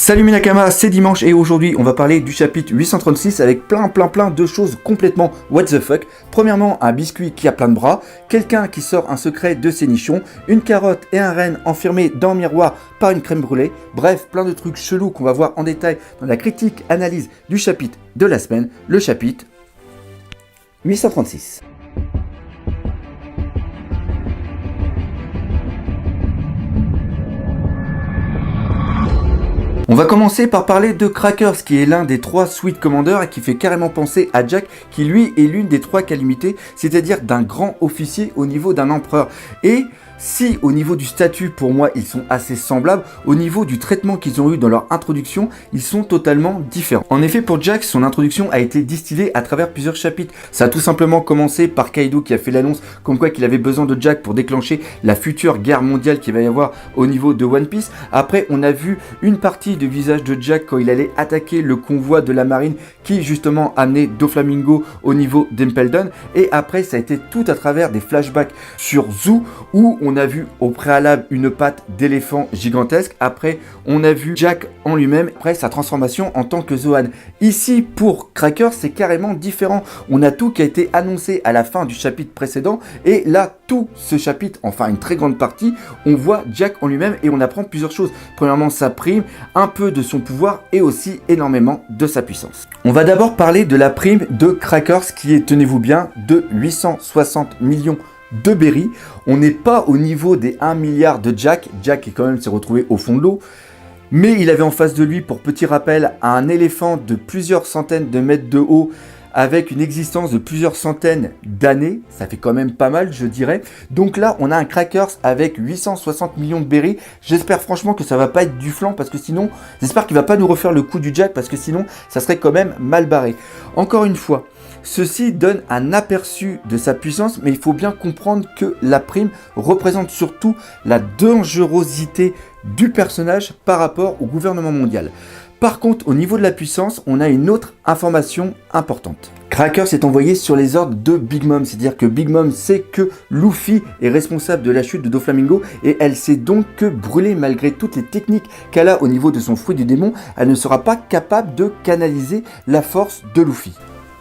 Salut mes Nakama, c'est dimanche et aujourd'hui on va parler du chapitre 836 avec plein de choses complètement what the fuck. Premièrement, un biscuit qui a plein de bras, quelqu'un qui sort un secret de ses nichons, une carotte et un renne enfermés dans un miroir par une crème brûlée. Bref, plein de trucs chelous qu'on va voir en détail dans la critique analyse du chapitre de la semaine, le chapitre 836. On va commencer par parler de Crackers, qui est l'un des 3 Sweet Commanders et qui fait carrément penser à Jack, qui lui est l'une des 3 calamités, c'est-à-dire d'un grand officier au niveau d'un empereur. Et si au niveau du statut, pour moi, ils sont assez semblables, au niveau du traitement qu'ils ont eu dans leur introduction, ils sont totalement différents. En effet, pour Jack, son introduction a été distillée à travers plusieurs chapitres. Ça a tout simplement commencé par Kaido qui a fait l'annonce comme quoi qu'il avait besoin de Jack pour déclencher la future guerre mondiale qu'il va y avoir au niveau de One Piece. Après, on a vu une partie du visage de Jack quand il allait attaquer le convoi de la marine qui justement amenait Doflamingo au niveau d'Impel Down. Et après, ça a été tout à travers des flashbacks sur Zou où on a vu au préalable une patte d'éléphant gigantesque. Après, on a vu Jack en lui-même, après sa transformation en tant que Zoan. Ici, pour Cracker, c'est carrément différent. On a tout qui a été annoncé à la fin du chapitre précédent. Et là, tout ce chapitre, enfin une très grande partie, on voit Jack en lui-même et on apprend plusieurs choses. Premièrement, sa prime, un peu de son pouvoir et aussi énormément de sa puissance. On va d'abord parler de la prime de Crackers qui est, tenez-vous bien, de 860 millions de berry. On n'est pas au niveau des 1 milliard de Jack. Jack qui quand même s'est retrouvé au fond de l'eau. Mais il avait en face de lui, pour petit rappel, un éléphant de plusieurs centaines de mètres de haut avec une existence de plusieurs centaines d'années. Ça fait quand même pas mal, je dirais. Donc là, on a un Crackers avec 860 millions de berry. J'espère franchement que ça va pas être du flanc parce que sinon, j'espère qu'il va pas nous refaire le coup du Jack parce que sinon, ça serait quand même mal barré. Encore une fois, ceci donne un aperçu de sa puissance, mais il faut bien comprendre que la prime représente surtout la dangerosité du personnage par rapport au gouvernement mondial. Par contre, au niveau de la puissance, on a une autre information importante. Cracker s'est envoyé sur les ordres de Big Mom, c'est-à-dire que Big Mom sait que Luffy est responsable de la chute de Doflamingo et elle sait donc que brûlée malgré toutes les techniques qu'elle a au niveau de son fruit du démon, elle ne sera pas capable de canaliser la force de Luffy.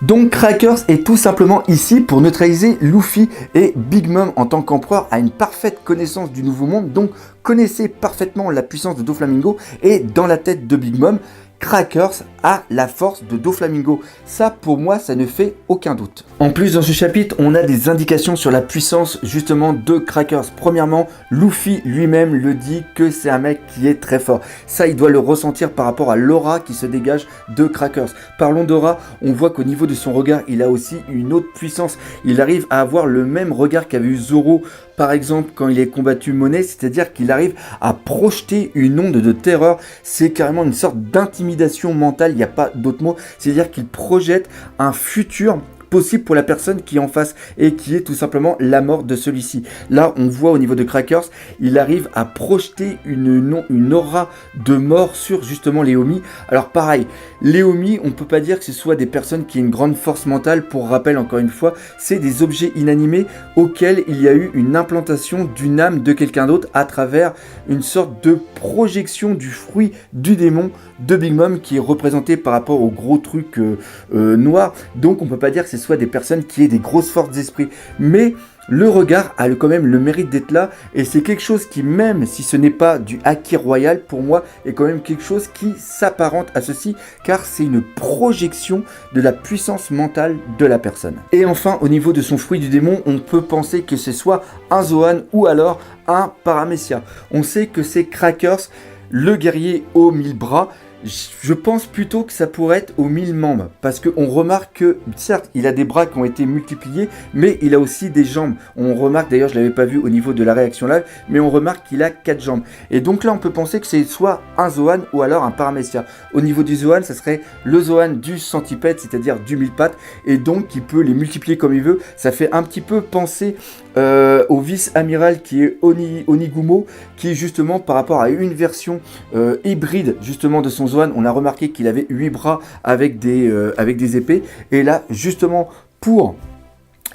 Donc Crackers est tout simplement ici pour neutraliser Luffy et Big Mom en tant qu'empereur a une parfaite connaissance du nouveau monde, donc connaissait parfaitement la puissance de Doflamingo et dans la tête de Big Mom, Crackers a la force de Doflamingo. Ça, pour moi, ça ne fait aucun doute. En plus, dans ce chapitre, on a des indications sur la puissance, justement, de Crackers. Premièrement, Luffy lui-même le dit que c'est un mec qui est très fort. Ça, il doit le ressentir par rapport à l'aura qui se dégage de Crackers. Parlons d'aura, on voit qu'au niveau de son regard, il a aussi une autre puissance. Il arrive à avoir le même regard qu'avait eu Zoro, par exemple, quand il est combattu Monet, c'est-à-dire qu'il arrive à projeter une onde de terreur. C'est carrément une sorte d'intimidation mentale, il n'y a pas d'autre mot. C'est-à-dire qu'il projette un futur possible pour la personne qui est en face et qui est tout simplement la mort de celui-ci. Là, on voit au niveau de Crackers, il arrive à projeter une aura de mort sur justement les Omi. Alors pareil, les Omi, on ne peut pas dire que ce soit des personnes qui aient une grande force mentale. Pour rappel, encore une fois, c'est des objets inanimés auxquels il y a eu une implantation d'une âme de quelqu'un d'autre à travers une sorte de projection du fruit du démon de Big Mom qui est représenté par rapport au gros truc noir. Donc on ne peut pas dire que ce soit des personnes qui aient des grosses forces d'esprit, mais le regard a quand même le mérite d'être là et c'est quelque chose qui, même si ce n'est pas du haki royal, pour moi est quand même quelque chose qui s'apparente à ceci car c'est une projection de la puissance mentale de la personne. Et enfin, au niveau de son fruit du démon, on peut penser que ce soit un Zoan ou alors un Paramecia. On sait que c'est Crackers, le guerrier aux 1000 bras. Je pense plutôt que ça pourrait être aux 1000 membres, parce qu'on remarque que, certes, il a des bras qui ont été multipliés, mais il a aussi des jambes. On remarque, d'ailleurs, je ne l'avais pas vu au niveau de la réaction live, mais on remarque qu'il a 4 jambes. Et donc là, on peut penser que c'est soit un Zoan ou alors un Paramecia. Au niveau du Zoan, ça serait le Zoan du centipède, c'est-à-dire du 1000 pattes, et donc qui peut les multiplier comme il veut. Ça fait un petit peu penser au vice-amiral qui est Onigumo, qui est justement par rapport à une version hybride justement de son Zoan. On a remarqué qu'il avait 8 bras avec des épées, et là justement pour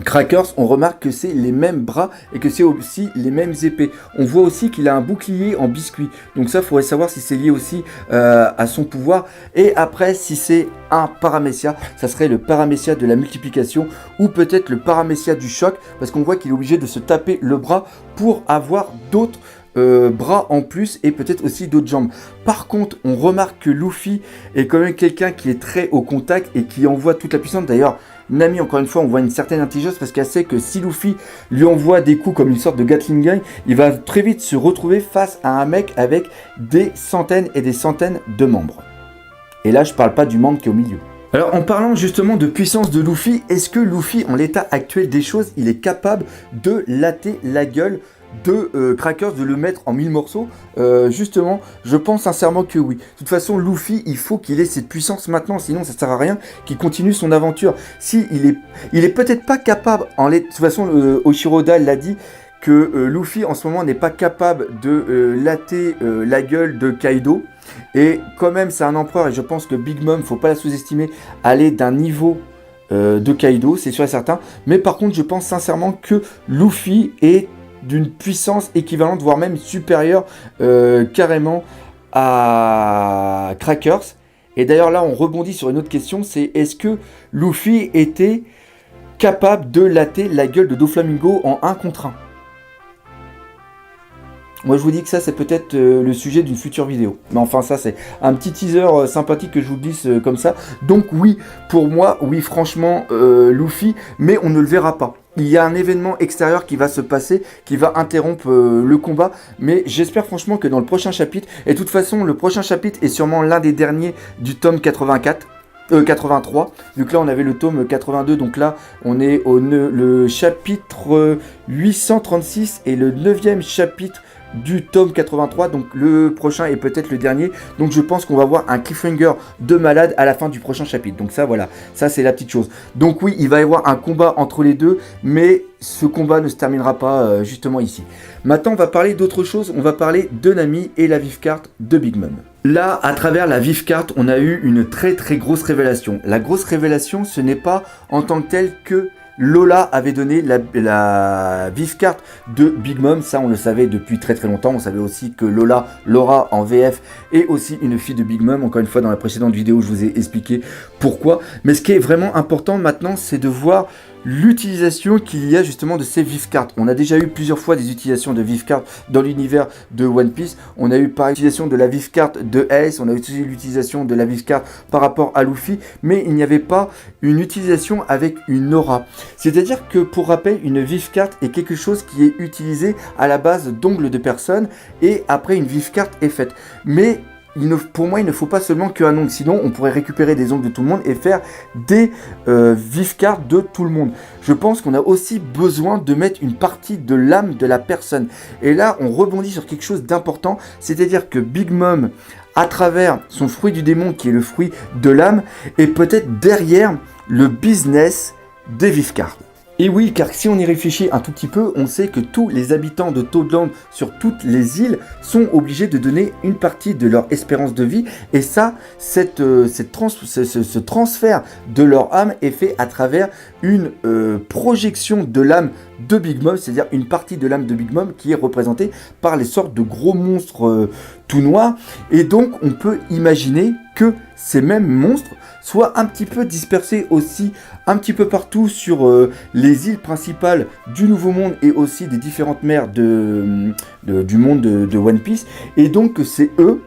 Crackers, on remarque que c'est les mêmes bras et que c'est aussi les mêmes épées. On voit aussi qu'il a un bouclier en biscuit. Donc ça, il faudrait savoir si c'est lié aussi à son pouvoir. Et après, si c'est un paramécia, ça serait le paramécia de la multiplication ou peut-être le paramécia du choc, parce qu'on voit qu'il est obligé de se taper le bras pour avoir d'autres bras en plus et peut-être aussi d'autres jambes. Par contre, on remarque que Luffy est quand même quelqu'un qui est très au contact et qui envoie toute la puissance. D'ailleurs, Nami, encore une fois, on voit une certaine intelligence parce qu'elle sait que si Luffy lui envoie des coups comme une sorte de Gatling gun, il va très vite se retrouver face à un mec avec des centaines et des centaines de membres. Et là, je parle pas du membre qui est au milieu. Alors, en parlant justement de puissance de Luffy, est-ce que Luffy, en l'état actuel des choses, il est capable de latter la gueule de Crackers, de le mettre en 1000 morceaux? Justement, je pense sincèrement que oui. De toute façon, Luffy, il faut qu'il ait cette puissance maintenant, sinon ça sert à rien qu'il continue son aventure. Si il est peut-être pas capable, de toute façon, Oshiroda l'a dit, que Luffy en ce moment n'est pas capable de latter la gueule de Kaido. Et quand même, c'est un empereur et je pense que Big Mom, faut pas la sous-estimer, aller d'un niveau de Kaido, c'est sûr et certain. Mais par contre, je pense sincèrement que Luffy est d'une puissance équivalente, voire même supérieure carrément à Crackers. Et d'ailleurs là, on rebondit sur une autre question, c'est est-ce que Luffy était capable de latter la gueule de Doflamingo en 1 contre 1? Moi je vous dis que ça c'est peut-être le sujet d'une future vidéo. Mais enfin ça c'est un petit teaser sympathique que je vous glisse comme ça. Donc oui, pour moi, oui franchement Luffy, mais on ne le verra pas. Il y a un événement extérieur qui va se passer, qui va interrompre le combat. Mais j'espère franchement que dans le prochain chapitre, et de toute façon le prochain chapitre est sûrement l'un des derniers du tome 83, vu que là on avait le tome 82, donc là on est le chapitre 836 et le 9e chapitre du tome 83, donc le prochain est peut-être le dernier, donc je pense qu'on va voir un cliffhanger de malade à la fin du prochain chapitre, donc ça voilà, ça c'est la petite chose. Donc oui, il va y avoir un combat entre les deux, mais ce combat ne se terminera pas justement ici. Maintenant on va parler d'autre chose, on va parler de Nami et la vive carte de Big Mom. Là, à travers la vive carte, on a eu une très grosse révélation. La grosse révélation, ce n'est pas en tant que tel que Lola avait donné la vive carte de Big Mom, ça on le savait depuis très longtemps. On savait aussi que Laura en VF est aussi une fille de Big Mom. Encore une fois, dans la précédente vidéo, je vous ai expliqué pourquoi. Mais ce qui est vraiment important maintenant, c'est de voir l'utilisation qu'il y a justement de ces vive cartes. On a déjà eu plusieurs fois des utilisations de vive cartes dans l'univers de One Piece. On a eu par l'utilisation de la vive carte de Ace, on a eu l'utilisation de la vive carte par rapport à Luffy, mais il n'y avait pas une utilisation avec une aura. C'est-à-dire que pour rappel, une vive carte est quelque chose qui est utilisé à la base d'ongles de personnes et après une vive carte est faite. Mais pour moi, il ne faut pas seulement qu'un ongle, sinon on pourrait récupérer des ongles de tout le monde et faire des vive cartes de tout le monde. Je pense qu'on a aussi besoin de mettre une partie de l'âme de la personne. Et là, on rebondit sur quelque chose d'important, c'est-à-dire que Big Mom, à travers son fruit du démon, qui est le fruit de l'âme, est peut-être derrière le business des vive cartes. Et oui, car si on y réfléchit un tout petit peu, on sait que tous les habitants de Toadland sur toutes les îles sont obligés de donner une partie de leur espérance de vie. Et ça, ce transfert de leur âme est fait à travers une projection de l'âme de Big Mom, c'est-à-dire une partie de l'âme de Big Mom qui est représentée par les sortes de gros monstres tout noirs. Et donc, on peut imaginer que ces mêmes monstres soient un petit peu dispersés aussi un petit peu partout sur les îles principales du Nouveau Monde et aussi des différentes mers du monde de One Piece. Et donc, c'est eux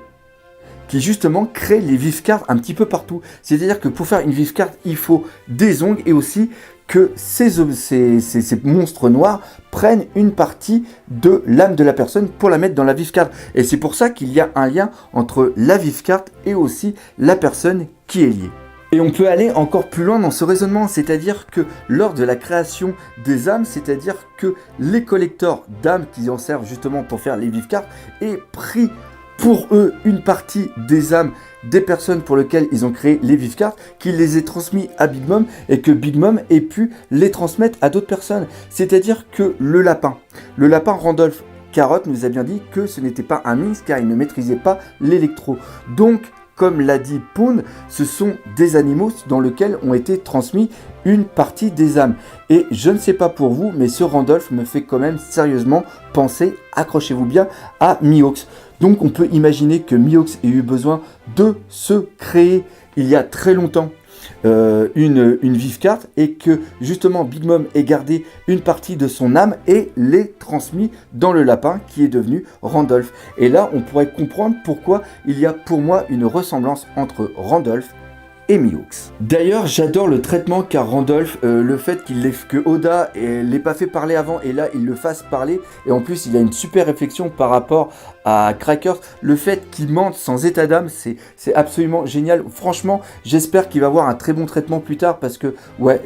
qui justement créent les vive cartes un petit peu partout. C'est-à-dire que pour faire une vive carte, il faut des ongles et aussi que ces monstres noirs prennent une partie de l'âme de la personne pour la mettre dans la vive carte. Et c'est pour ça qu'il y a un lien entre la vive carte et aussi la personne qui est liée. Et on peut aller encore plus loin dans ce raisonnement, c'est-à-dire que lors de la création des âmes, c'est-à-dire que les collecteurs d'âmes qui en servent justement pour faire les vive cartes aient pris pour eux une partie des âmes des personnes pour lesquelles ils ont créé les vive cartes, qu'ils les aient transmis à Big Mom et que Big Mom ait pu les transmettre à d'autres personnes. C'est-à-dire que le lapin Randolph Carotte nous a bien dit que ce n'était pas un minx car il ne maîtrisait pas l'électro. Donc, comme l'a dit Pound, ce sont des animaux dans lesquels ont été transmis une partie des âmes. Et je ne sais pas pour vous, mais ce Randolph me fait quand même sérieusement penser, accrochez-vous bien, à Mihawks. Donc on peut imaginer que Mihawks ait eu besoin de se créer il y a très longtemps une vive carte, et que justement Big Mom ait gardé une partie de son âme et l'ait transmis dans le lapin qui est devenu Randolph. Et là on pourrait comprendre pourquoi il y a pour moi une ressemblance entre Randolph et Mihawks. D'ailleurs, j'adore le traitement qu'a Randolph, le fait que Oda ne l'ait pas fait parler avant et là il le fasse parler, et en plus il a une super réflexion par rapport à Crackers, le fait qu'il mente sans état d'âme, c'est absolument génial. Franchement, j'espère qu'il va avoir un très bon traitement plus tard, parce que ouais,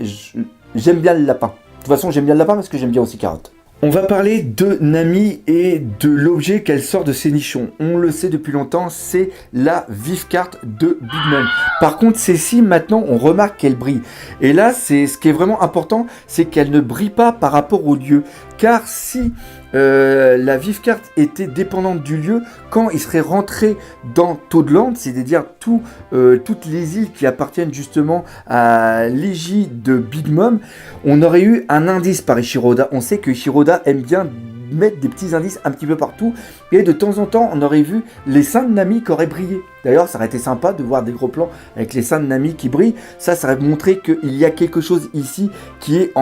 j'aime bien le lapin. De toute façon, j'aime bien le lapin parce que j'aime bien aussi Carotte. On va parler de Nami et de l'objet qu'elle sort de ses nichons. On le sait depuis longtemps, c'est la vive carte de Big Mom. Par contre, celle-ci, maintenant, on remarque qu'elle brille. Et là, c'est ce qui est vraiment important, c'est qu'elle ne brille pas par rapport au lieu. Car si la vive carte était dépendante du lieu, quand il serait rentré dans Toadland, c'est-à-dire toutes les îles qui appartiennent justement à l'égide de Big Mom, on aurait eu un indice par Eiichiro Oda. On sait que Eiichiro Oda aime bien mettre des petits indices un petit peu partout, et de temps en temps on aurait vu les seins de Nami qui auraient brillé. D'ailleurs, ça aurait été sympa de voir des gros plans avec les seins de Nami qui brillent. Ça aurait montré qu'il y a quelque chose ici qui est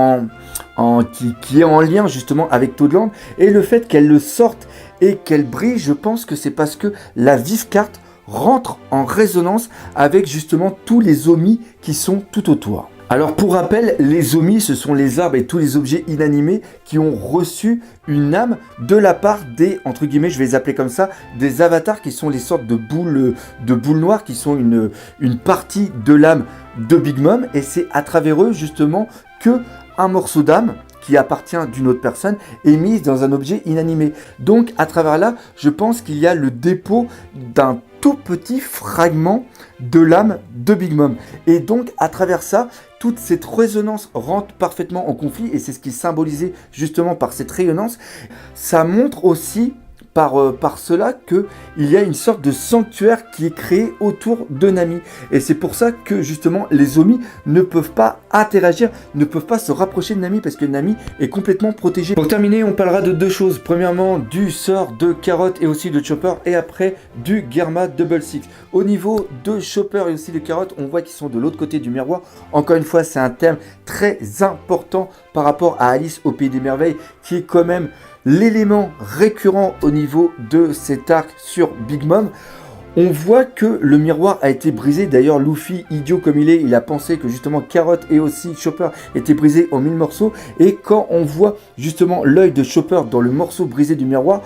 qui est en lien justement avec Toadland. Et le fait qu'elle le sorte et qu'elle brille, je pense que c'est parce que la vive carte rentre en résonance avec justement tous les omis qui sont tout autour. Alors pour rappel, les omis, ce sont les arbres et tous les objets inanimés qui ont reçu une âme de la part des, entre guillemets, je vais les appeler comme ça, des avatars, qui sont les sortes de boules noires, qui sont une partie de l'âme de Big Mom, et c'est à travers eux justement que un morceau d'âme qui appartient d'une autre personne est mise dans un objet inanimé. Donc à travers là, je pense qu'il y a le dépôt d'un tout petit fragment de l'âme de Big Mom. Et donc à travers ça, toute cette résonance rentre parfaitement en conflit, et c'est ce qui est symbolisé justement par cette rayonnance. Ça montre aussi par cela qu'il y a une sorte de sanctuaire qui est créé autour de Nami. Et c'est pour ça que justement les Omis ne peuvent pas interagir, ne peuvent pas se rapprocher de Nami, parce que Nami est complètement protégée. Pour terminer, on parlera de deux choses. Premièrement, du sort de Carotte et aussi de Chopper, et après du Germa Double Six. Au niveau de Chopper et aussi de Carotte, on voit qu'ils sont de l'autre côté du miroir. Encore une fois, c'est un thème très important par rapport à Alice au Pays des Merveilles, qui est quand même l'élément récurrent au niveau de cet arc sur Big Mom. On voit que le miroir a été brisé. D'ailleurs, Luffy, idiot comme il a pensé que justement Carotte et aussi Chopper étaient brisés en 1000 morceaux. Et quand on voit justement l'œil de Chopper dans le morceau brisé du miroir,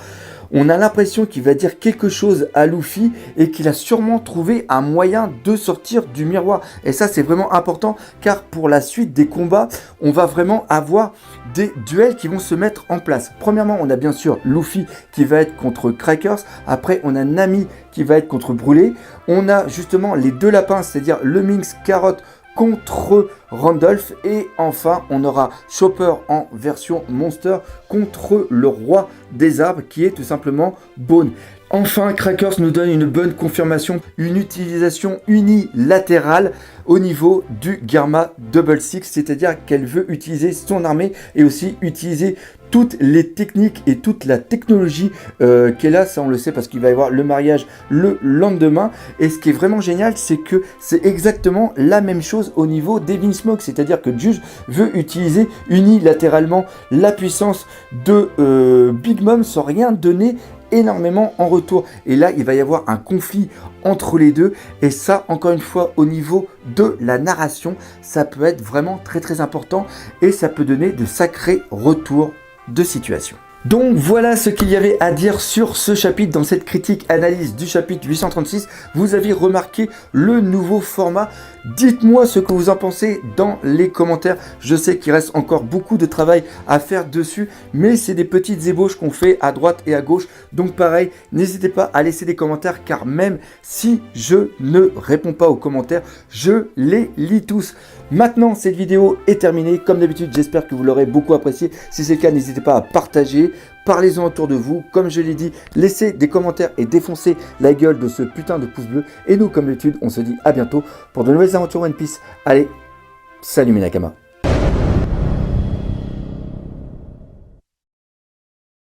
on a l'impression qu'il va dire quelque chose à Luffy, et qu'il a sûrement trouvé un moyen de sortir du miroir. Et ça, c'est vraiment important, car pour la suite des combats, on va vraiment avoir des duels qui vont se mettre en place. Premièrement, on a bien sûr Luffy qui va être contre Crackers. Après, on a Nami qui va être contre Brûlé. On a justement les deux lapins, c'est-à-dire le Minx Carotte contre Randolph, et enfin on aura Chopper en version Monster contre le roi des arbres, qui est tout simplement Bone. Enfin, Crackers nous donne une bonne confirmation, une utilisation unilatérale au niveau du Germa Double Six, c'est-à-dire qu'elle veut utiliser son armée et aussi utiliser toutes les techniques et toute la technologie qu'elle a. Ça on le sait parce qu'il va y avoir le mariage le lendemain. Et ce qui est vraiment génial, c'est que c'est exactement la même chose au niveau d'Evin Smoke, c'est-à-dire que Juge veut utiliser unilatéralement la puissance de Big Mom sans rien donner énormément en retour. Et là il va y avoir un conflit entre les deux, et ça encore une fois au niveau de la narration, ça peut être vraiment très très important, et ça peut donner de sacrés retours de situation. Donc voilà ce qu'il y avait à dire sur ce chapitre dans cette critique analyse du chapitre 836. Vous avez remarqué le nouveau format. Dites-moi ce que vous en pensez dans les commentaires. Je sais qu'il reste encore beaucoup de travail à faire dessus, mais c'est des petites ébauches qu'on fait à droite et à gauche. Donc pareil, n'hésitez pas à laisser des commentaires, car même si je ne réponds pas aux commentaires, je les lis tous. Maintenant, cette vidéo est terminée. Comme d'habitude, j'espère que vous l'aurez beaucoup apprécié. Si c'est le cas, n'hésitez pas à partager, parlez-en autour de vous. Comme je l'ai dit, laissez des commentaires et défoncez la gueule de ce putain de pouce bleu. Et nous, comme d'habitude, on se dit à bientôt pour de nouvelles aventures One Piece. Allez, salut mes Nakamas.